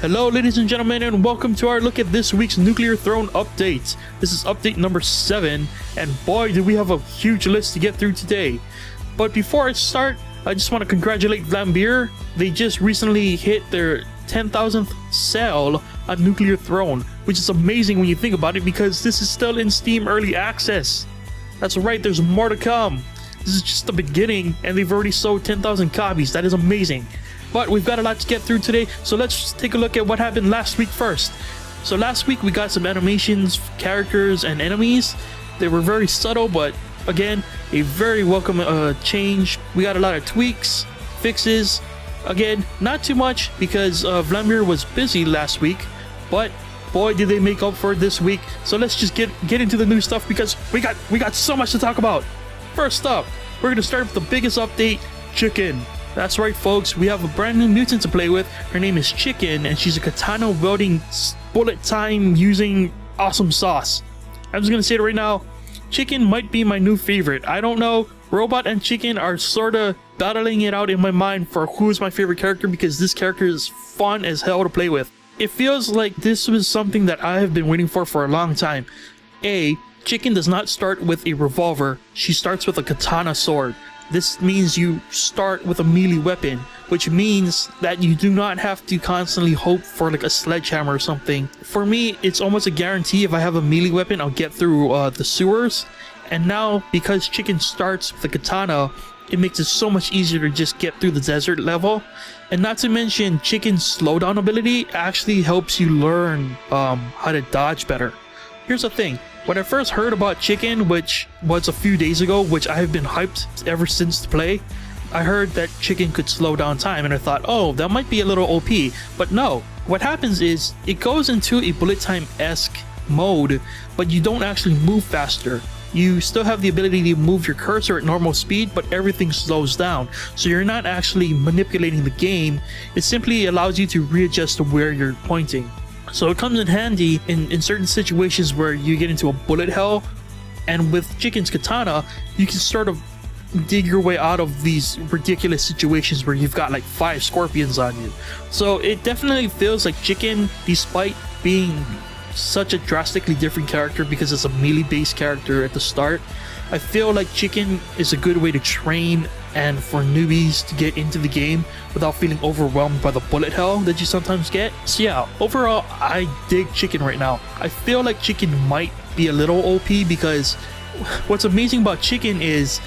Hello ladies and gentlemen, and welcome to our look at this week's Nuclear Throne update. This is update number 7, and boy do we have a huge list to get through today. But before I start, I just want to congratulate Vlambeer. They just recently hit their 10,000th sale on Nuclear Throne, which is amazing when you think about it because this is still in Steam Early Access. That's right, there's more to come. This is just the beginning and they've already sold 10,000 copies. That is amazing. But we've got a lot to get through today, so let's take a look at what happened last week first. So last week we got some animations, characters, and enemies. They were very subtle, but again, a very welcome change. We got a lot of tweaks, fixes. Again, not too much because Vlambeer was busy last week, but boy did they make up for it this week. So let's just get into the new stuff because we got so much to talk about. First up, we're gonna start with the biggest update, Chicken. That's right folks, we have a brand new mutant to play with. Her name is Chicken and she's a katana wielding, bullet time using awesome sauce. I'm just gonna say it right now, Chicken might be my new favorite. I don't know, Robot and Chicken are sorta battling it out in my mind for who is my favorite character because this character is fun as hell to play with. It feels like this was something that I have been waiting for a long time. Chicken does not start with a revolver, she starts with a katana sword. This means you start with a melee weapon, which means that you do not have to constantly hope for like a sledgehammer or something. For me, it's almost a guarantee if I have a melee weapon, I'll get through the sewers. And now, because Chicken starts with the katana, it makes it so much easier to just get through the desert level. And not to mention, Chicken's slowdown ability actually helps you learn how to dodge better. Here's the thing. When I first heard about Chicken, which was a few days ago, which I have been hyped ever since to play, I heard that Chicken could slow down time and I thought, oh, that might be a little OP. But no, what happens is it goes into a bullet time-esque mode, but you don't actually move faster. You still have the ability to move your cursor at normal speed, but everything slows down. So you're not actually manipulating the game, it simply allows you to readjust to where you're pointing. So it comes in handy in certain situations where you get into a bullet hell, and with Chicken's katana, you can sort of dig your way out of these ridiculous situations where you've got like 5 scorpions on you. So it definitely feels like Chicken, despite being such a drastically different character because it's a melee based character at the start, I feel like Chicken is a good way to train and for newbies to get into the game without feeling overwhelmed by the bullet hell that you sometimes get. So yeah, overall I dig Chicken right now. I feel like Chicken might be a little OP because what's amazing about Chicken is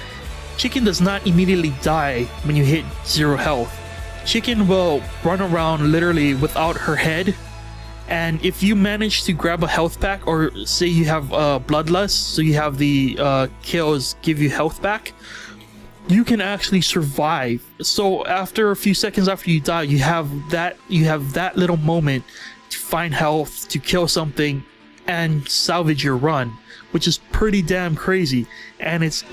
Chicken does not immediately die when you hit 0 health. Chicken will run around literally without her head, and if you manage to grab a health pack, or say you have bloodlust, so you have the kills give you health back, you can actually survive. So after a few seconds after you die, you have that little moment to find health, to kill something, and salvage your run, which is pretty damn crazy. And it's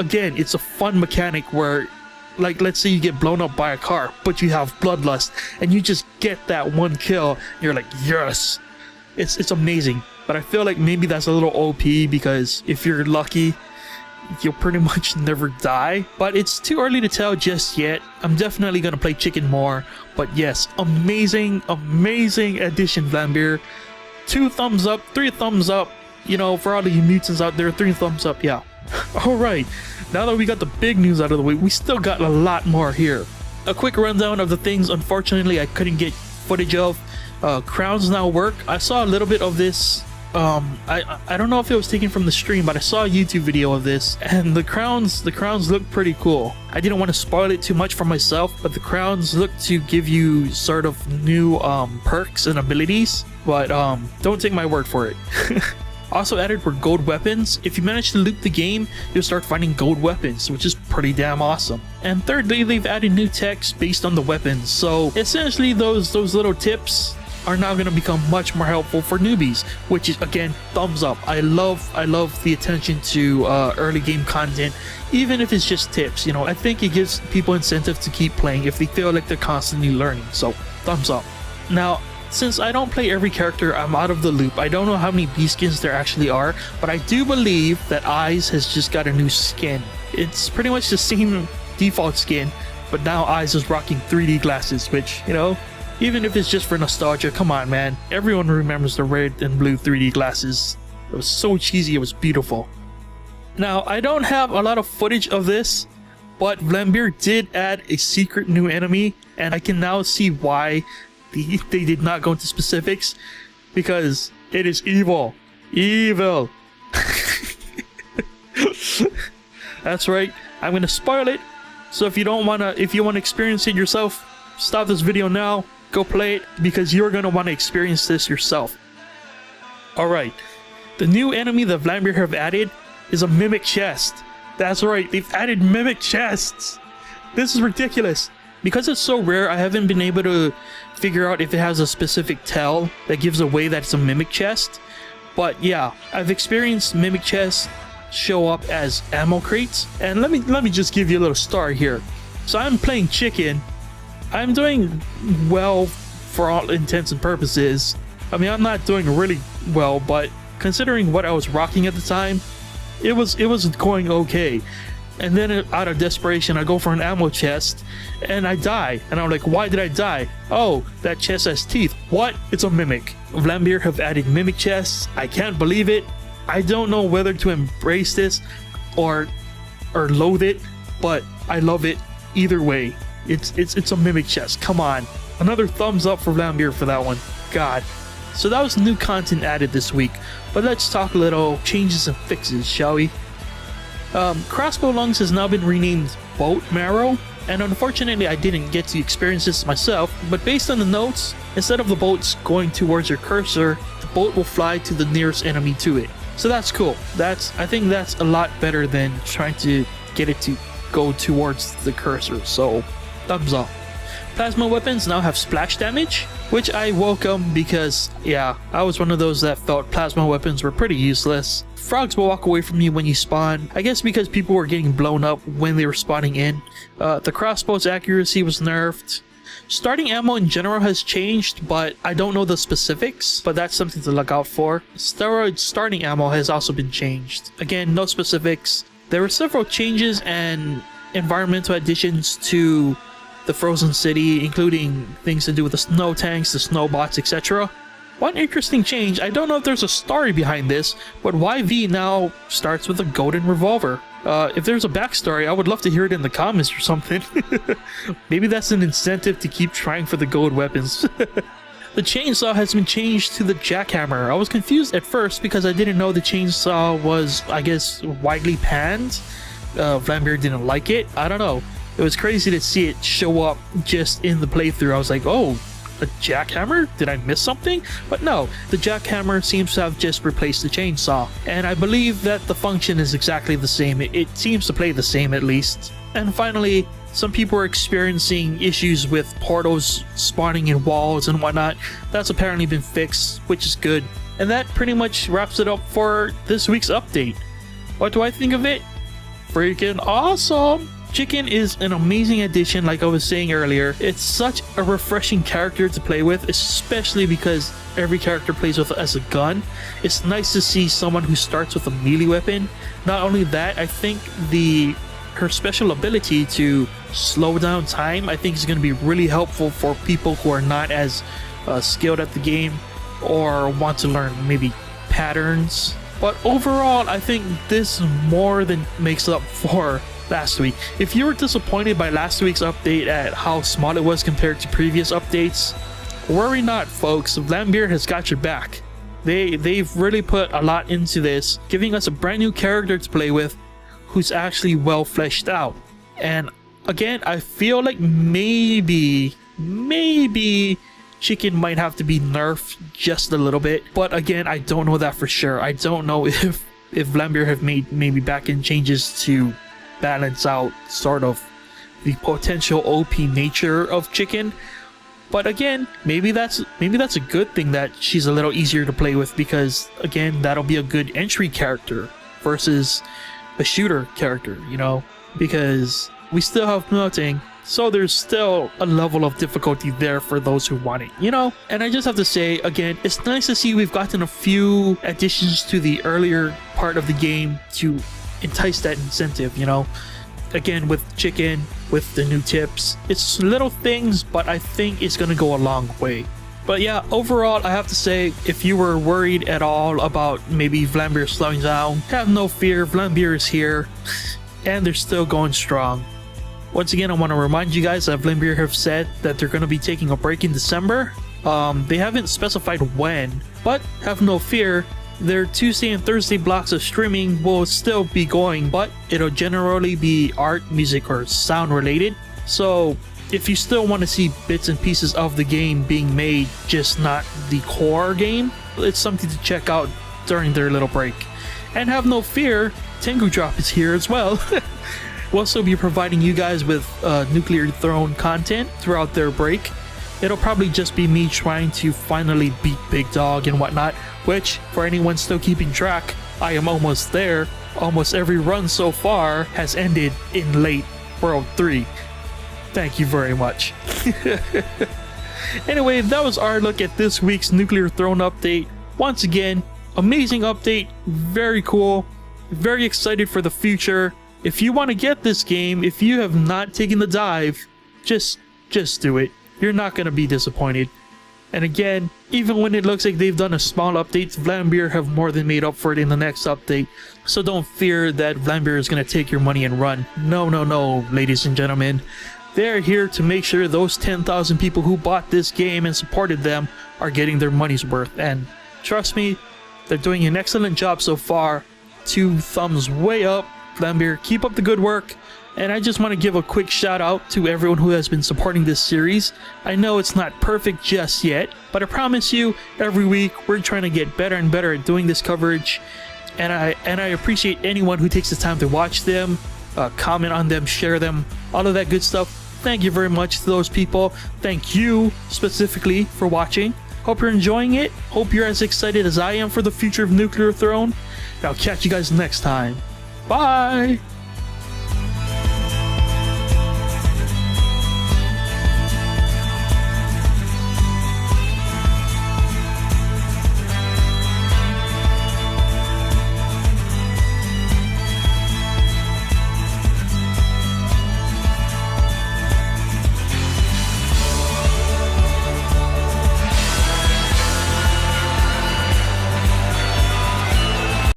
a fun mechanic where, like, let's say you get blown up by a car, but you have bloodlust, and you just get that one kill, and you're like, yes! It's amazing. But I feel like maybe that's a little OP because if you're lucky, you'll pretty much never die. But it's too early to tell just yet. I'm definitely gonna play Chicken more. But yes, amazing addition, Vlambeer. 2 thumbs up, 3 thumbs up. You know, for all of you mutants out there, 3 thumbs up, yeah. Alright, now that we got the big news out of the way, we still got a lot more here. A quick rundown of the things unfortunately I couldn't get footage of. Crowns now work. I saw a little bit of this. I don't know if it was taken from the stream, but I saw a YouTube video of this, and the crowns look pretty cool. I didn't want to spoil it too much for myself, but the crowns look to give you sort of new perks and abilities, but don't take my word for it. Also added were gold weapons. If you manage to loot the game, you'll start finding gold weapons, which is pretty damn awesome. And thirdly, they've added new text based on the weapons, so essentially those little tips are now going to become much more helpful for newbies, which is, again, thumbs up. I love the attention to early game content, even if it's just tips. You know, I think it gives people incentive to keep playing if they feel like they're constantly learning, so thumbs up. Now, since I don't play every character, I'm out of the loop. I don't know how many B skins there actually are, but I do believe that Eyes has just got a new skin. It's pretty much the same default skin, but now Eyes is rocking 3D glasses, which, you know, Even if it's just for nostalgia, come on man. Everyone remembers the red and blue 3D glasses. It was so cheesy, it was beautiful. Now, I don't have a lot of footage of this, but Vlambeer did add a secret new enemy, and I can now see why they did not go into specifics, because it is evil. Evil. That's right, I'm gonna spoil it. So if you wanna experience it yourself, stop this video now, go play it, because you're gonna wanna experience this yourself. Alright, the new enemy that Vlambeer have added is a mimic chest. That's right, they've added mimic chests. This is ridiculous. Because it's so rare, I haven't been able to figure out if it has a specific tell that gives away that it's a mimic chest. But yeah, I've experienced mimic chests show up as ammo crates. And let me just give you a little story here. So I'm playing chicken. I'm doing well for all intents and purposes. I mean, I'm not doing really well, but considering what I was rocking at the time, it was going okay. And then out of desperation, I go for an ammo chest and I die. And I'm like, why did I die? Oh, that chest has teeth. What? It's a mimic. Vlambeer have added mimic chests. I can't believe it. I don't know whether to embrace this or loathe it, but I love it either way. It's a mimic chest. Come on. Another thumbs up for Vlambeer for that one. God. So that was new content added this week. But let's talk a little changes and fixes, shall we? Crossbow Lungs has now been renamed Boat Marrow, and unfortunately I didn't get to experience this myself, but based on the notes, instead of the boats going towards your cursor, the boat will fly to the nearest enemy to it. So that's cool. I think that's a lot better than trying to get it to go towards the cursor, so thumbs up. Plasma weapons now have splash damage, which I welcome because, yeah, I was one of those that felt plasma weapons were pretty useless. Frogs will walk away from you when you spawn, I guess because people were getting blown up when they were spawning in. The crossbow's accuracy was nerfed. Starting ammo in general has changed, but I don't know the specifics, but that's something to look out for. Steroid starting ammo has also been changed. Again, no specifics. There were several changes and environmental additions to the Frozen City, including things to do with the snow tanks, the snow bots, etc. One interesting change, I don't know if there's a story behind this, but YV now starts with a golden revolver. If there's a backstory, I would love to hear it in the comments or something. Maybe that's an incentive to keep trying for the gold weapons. The chainsaw has been changed to the jackhammer. I was confused at first because I didn't know the chainsaw was, I guess, widely panned. Vlambeer didn't like it. I don't know. It was crazy to see it show up just in the playthrough. I was like, oh, a jackhammer? Did I miss something? But no, the jackhammer seems to have just replaced the chainsaw. And I believe that the function is exactly the same. It seems to play the same at least. And finally, some people are experiencing issues with portals spawning in walls and whatnot. That's apparently been fixed, which is good. And that pretty much wraps it up for this week's update. What do I think of it? Freaking awesome! Chicken is an amazing addition, like I was saying earlier. It's such a refreshing character to play with, especially because every character plays with as a gun. It's nice to see someone who starts with a melee weapon. Not only that, I think her special ability to slow down time, I think is going to be really helpful for people who are not as skilled at the game or want to learn maybe patterns. But overall, I think this more than makes up for last week. If you were disappointed by last week's update at how small it was compared to previous updates, worry not, folks. Vlambeer has got your back. They've really put a lot into this, giving us a brand new character to play with who's actually well fleshed out. And again, I feel like maybe Chicken might have to be nerfed just a little bit, but again, I don't know that for sure. I don't know if Vlambeer have made maybe back-end changes to balance out sort of the potential OP nature of Chicken. But again, maybe that's a good thing that she's a little easier to play with, because again, that'll be a good entry character versus a shooter character, you know, because we still have melting, so there's still a level of difficulty there for those who want it, you know. And I just have to say again, it's nice to see we've gotten a few additions to the earlier part of the game to entice that incentive, you know. again with chicken, with the new tips. It's little things, but I think it's gonna go a long way. But yeah, overall, I have to say, if you were worried at all about maybe Vlambeer slowing down, have no fear, Vlambeer is here, and they're still going strong. Once again, I want to remind you guys that Vlambeer have said that they're going to be taking a break in December. They haven't specified when, but have no fear, their Tuesday and Thursday blocks of streaming will still be going, but it'll generally be art, music, or sound related. So if you still want to see bits and pieces of the game being made, just not the core game, it's something to check out during their little break. And have no fear, Tengu Drop is here as well. We'll also be providing you guys with Nuclear Throne content throughout their break. It'll probably just be me trying to finally beat Big Dog and whatnot, which, for anyone still keeping track, I am almost there. Almost every run so far has ended in late World 3. Thank you very much. Anyway, that was our look at this week's Nuclear Throne update. Once again, amazing update, very cool, very excited for the future. If you want to get this game, if you have not taken the dive, just do it. You're not going to be disappointed. And again, even when it looks like they've done a small update, Vlambeer have more than made up for it in the next update. So don't fear that Vlambeer is going to take your money and run. No, ladies and gentlemen. They're here to make sure those 10,000 people who bought this game and supported them are getting their money's worth. And trust me, they're doing an excellent job so far. 2 thumbs way up. Vlambeer, keep up the good work. And I just want to give a quick shout out to everyone who has been supporting this series. I know it's not perfect just yet, but I promise you, every week we're trying to get better and better at doing this coverage. And I appreciate anyone who takes the time to watch them, comment on them, share them, all of that good stuff. Thank you very much to those people. Thank you specifically for watching. Hope you're enjoying it. Hope you're as excited as I am for the future of Nuclear Throne. I'll catch you guys next time. Bye!